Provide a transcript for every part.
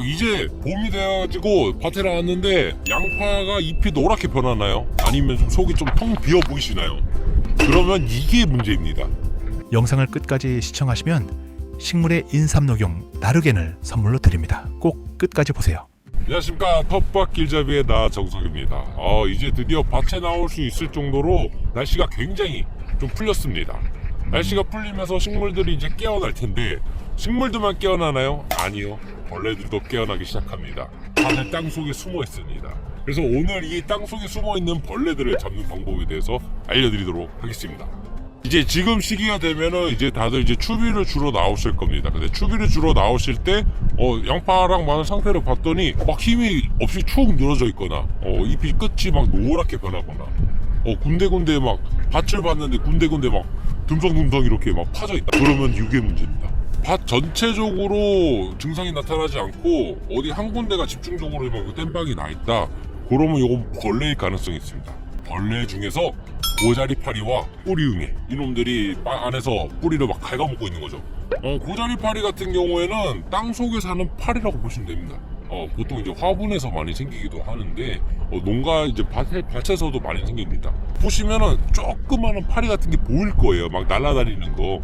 이제 봄이 돼가지고 밭에 나왔는데 양파가 잎이 노랗게 변하나요? 아니면 좀 속이 좀 텅 비어 보이시나요? 그러면 이게 문제입니다. 영상을 끝까지 시청하시면 식물의 인삼녹용 나르겐을 선물로 드립니다. 꼭 끝까지 보세요. 안녕하십니까, 텃밭 길잡이의 나 정석입니다. 이제 드디어 밭에 나올 수 있을 정도로 날씨가 굉장히 좀 풀렸습니다. 날씨가 풀리면서 식물들이 이제 깨어날 텐데, 식물들만 깨어나나요? 아니요, 벌레들도 깨어나기 시작합니다. 다들 땅속에 숨어 있습니다. 그래서 오늘 이 땅속에 숨어 있는 벌레들을 잡는 방법에 대해서 알려드리도록 하겠습니다. 이제 지금 시기가 되면은 이제 다들 이제 추비를 주러 나오실 겁니다. 근데 추비를 주러 나오실 때 양파랑 마늘 상태를 봤더니 막 힘이 없이 축 늘어져 있거나 잎이 끝이 막 노랗게 변하거나 군데군데 막 밭을 봤는데 군데군데 막 듬성듬성 이렇게 막 파져 있다. 그러면 이게 문제입니다. 밭 전체적으로 증상이 나타나지 않고 어디 한 군데가 집중적으로 막 땜빵이 나 있다. 그러면 이건 벌레일 가능성이 있습니다. 벌레 중에서 고자리파리와 뿌리응애, 이놈들이 안에서 뿌리를 막 갉아먹고 있는 거죠. 고자리파리 같은 경우에는 땅 속에 사는 파리라고 보시면 됩니다. 보통 이제 화분에서 많이 생기기도 하는데 농가 이제 밭에서도 많이 생깁니다. 보시면은 조그마한 파리 같은 게 보일 거예요. 막 날아다니는 거.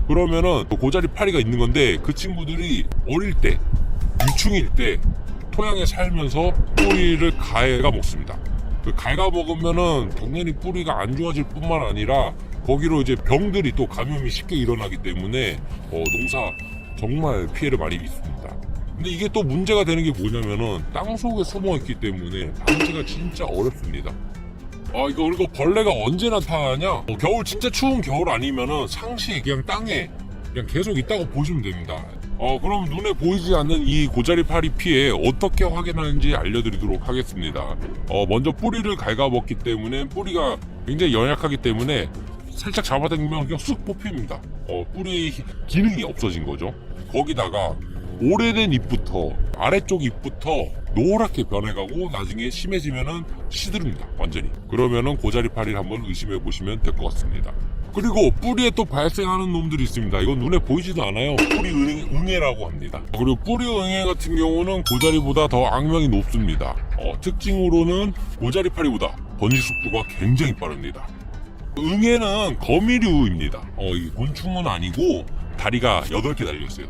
그러면은 고자리파리가 있는 건데, 그 친구들이 어릴 때, 유충일 때 토양에 살면서 뿌리를 갉아먹습니다. 그 갉아먹으면은 당연히 뿌리가 안 좋아질 뿐만 아니라 거기로 이제 병들이 또 감염이 쉽게 일어나기 때문에 농사 정말 피해를 많이 입습니다. 근데 이게 또 문제가 되는 게 뭐냐면은 땅속에 숨어 있기 때문에 방지가 진짜 어렵습니다. 그리고 벌레가 언제 나타나냐? 겨울, 진짜 추운 겨울 아니면은 상시 그냥 땅에 그냥 계속 있다고 보시면 됩니다. 그럼 눈에 보이지 않는 이 고자리파리 피해 어떻게 확인하는지 알려드리도록 하겠습니다. 먼저 뿌리를 갉아먹기 때문에 뿌리가 굉장히 연약하기 때문에 살짝 잡아당기면 그냥 쑥 뽑힙니다. 뿌리 기능이 없어진 거죠. 거기다가 오래된 잎부터, 아래쪽 잎부터 노랗게 변해가고 나중에 심해지면은 시드릅니다. 완전히. 그러면은 고자리파리를 한번 의심해 보시면 될 것 같습니다. 그리고 뿌리에 또 발생하는 놈들이 있습니다. 이건 눈에 보이지도 않아요. 뿌리응애라고 합니다. 그리고 뿌리응애 같은 경우는 고자리보다 더 악명이 높습니다. 특징으로는 고자리파리보다 번식 속도가 굉장히 빠릅니다. 응애는 거미류입니다. 이 곤충은 아니고 다리가 8개 달려있어요.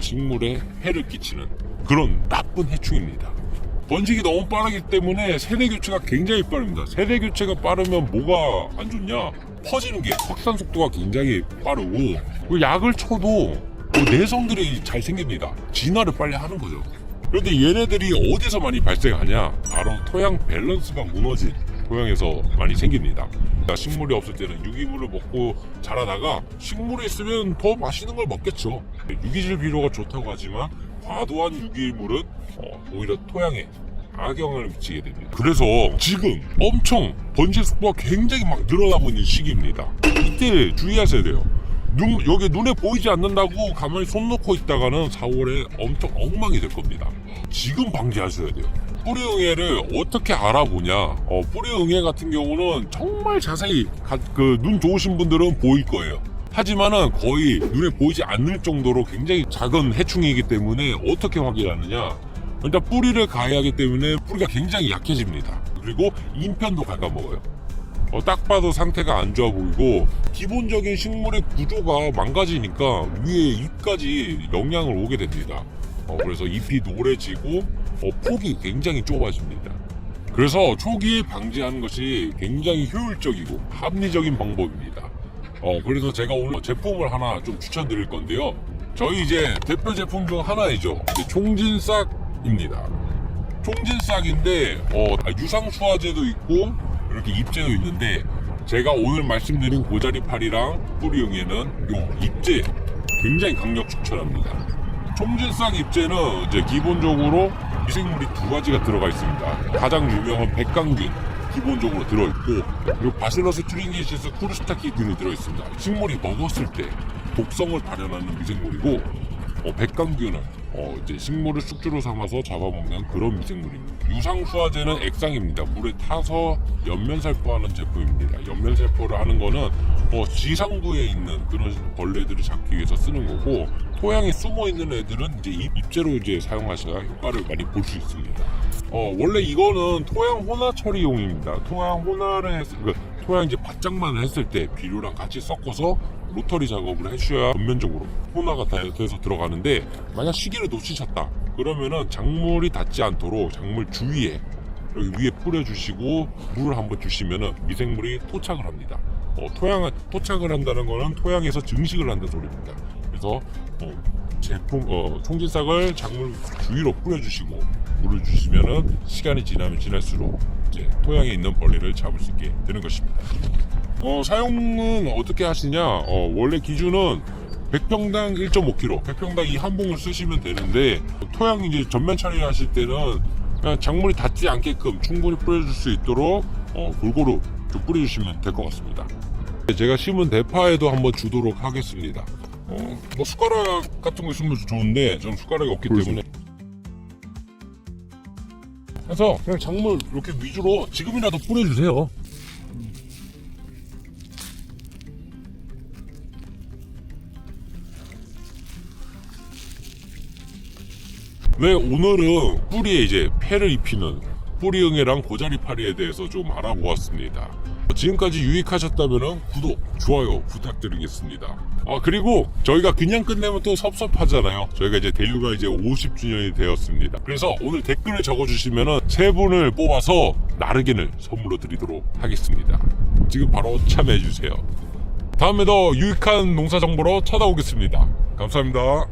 식물에 해를 끼치는 그런 나쁜 해충입니다. 번식이 너무 빠르기 때문에 세대 교체가 굉장히 빠릅니다. 세대 교체가 빠르면 뭐가 안 좋냐? 퍼지는 게 확산 속도가 굉장히 빠르고, 약을 쳐도 내성들이 잘 생깁니다. 진화를 빨리 하는 거죠. 그런데 얘네들이 어디서 많이 발생하냐? 바로 토양 밸런스가 무너진 토양에서 많이 생깁니다. 식물이 없을 때는 유기물을 먹고 자라다가 식물이 있으면 더 맛있는 걸 먹겠죠. 유기질 비료가 좋다고 하지만 과도한 유기물은 오히려 토양에 악영향을 미치게 됩니다. 그래서 지금 엄청 번식 속도가 굉장히 막 늘어나고 있는 시기입니다. 이때 주의하셔야 돼요. 여기 눈에 보이지 않는다고 가만히 손 놓고 있다가는 4월에 엄청 엉망이 될 겁니다. 지금 방지하셔야 돼요. 뿌리응애를 어떻게 알아보냐? 뿌리응애 같은 경우는 정말 자세히 눈 좋으신 분들은 보일 거예요. 하지만은 거의 눈에 보이지 않을 정도로 굉장히 작은 해충이기 때문에 어떻게 확인하느냐? 일단 뿌리를 가해야 하기 때문에 뿌리가 굉장히 약해집니다. 그리고 잎편도 갉아먹어요. 딱 봐도 상태가 안 좋아 보이고 기본적인 식물의 구조가 망가지니까 위에 잎까지 영향을 오게 됩니다. 그래서 잎이 노래지고 폭이 굉장히 좁아집니다. 그래서 초기에 방지하는 것이 굉장히 효율적이고 합리적인 방법입니다. 그래서 제가 오늘 제품을 하나 좀 추천드릴 건데요. 저희 이제 대표 제품 중 하나이죠. 총진싹입니다. 총진싹인데 유상수화제도 있고 이렇게 잎제도 있는데, 제가 오늘 말씀드린 고자리파리랑 뿌리응애는 요 잎제 굉장히 강력 추천합니다. 총진싹 잎제는 이제 기본적으로 미생물이 2가지가 들어가 있습니다. 가장 유명한 백강균 기본적으로 들어있고, 그리고 바실러스 튜링기시스 쿠르스타키균이 들어있습니다. 식물이 먹었을 때 독성을 발현하는 미생물이고, 백강균은 이제 식물을 숙주로 삼아서 잡아먹는 그런 미생물입니다. 유상수화제는 액상입니다. 물에 타서 연면살포하는 제품입니다. 연면살포를 하는 거는 지상부에 있는 그런 벌레들을 잡기 위해서 쓰는 거고, 토양에 숨어 있는 애들은 이제 입제로 이제 사용하셔야 효과를 많이 볼 수 있습니다. 원래 이거는 토양 혼화 처리용입니다. 토양 혼화를 토양 이제 바짝만 했을 때 비료랑 같이 섞어서 로터리 작업을 해주셔야 전면적으로 혼화가 돼서 들어가는데, 만약 시기를 놓치셨다 그러면은 작물이 닿지 않도록 작물 주위에 여기 위에 뿌려주시고 물을 한번 주시면은 미생물이 토착을 합니다. 토착을 한다는 거는 토양에서 증식을 한다는 소리입니다. 그래서 총진싹을 작물 주위로 뿌려주시고 물을 주시면은 시간이 지나면 지날수록 이제 토양에 있는 벌레를 잡을 수 있게 되는 것입니다. 사용은 어떻게 하시냐? 원래 기준은 100평당 1.5kg, 100평당 이 한 봉을 쓰시면 되는데, 토양 이제 전면 처리하실 때는 그냥 작물이 닿지 않게끔 충분히 뿌려줄 수 있도록 골고루 좀 뿌려주시면 될 것 같습니다. 제가 심은 대파에도 한번 주도록 하겠습니다. 뭐 숟가락 같은 거 있으면 좋은데 저는 숟가락이 없기 때문에, 그래서 그냥 작물 이렇게 위주로 지금이라도 뿌려주세요. 네, 오늘은 뿌리에 이제 폐를 입히는 뿌리응애랑 고자리파리에 대해서 좀 알아보았습니다. 지금까지 유익하셨다면 구독, 좋아요 부탁드리겠습니다. 그리고 저희가 그냥 끝내면 또 섭섭하잖아요. 저희가 이제 데뷔가 이제 50주년이 되었습니다. 그래서 오늘 댓글을 적어주시면 3분을 뽑아서 나르겐을 선물로 드리도록 하겠습니다. 지금 바로 참여해주세요. 다음에 더 유익한 농사 정보로 찾아오겠습니다. 감사합니다.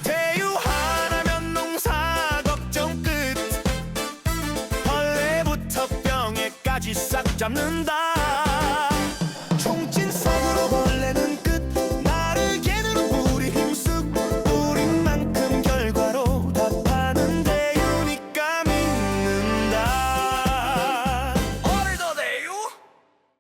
대유하나면 농사 걱정 끝, 벌레부터 병에까지 싹 잡는다.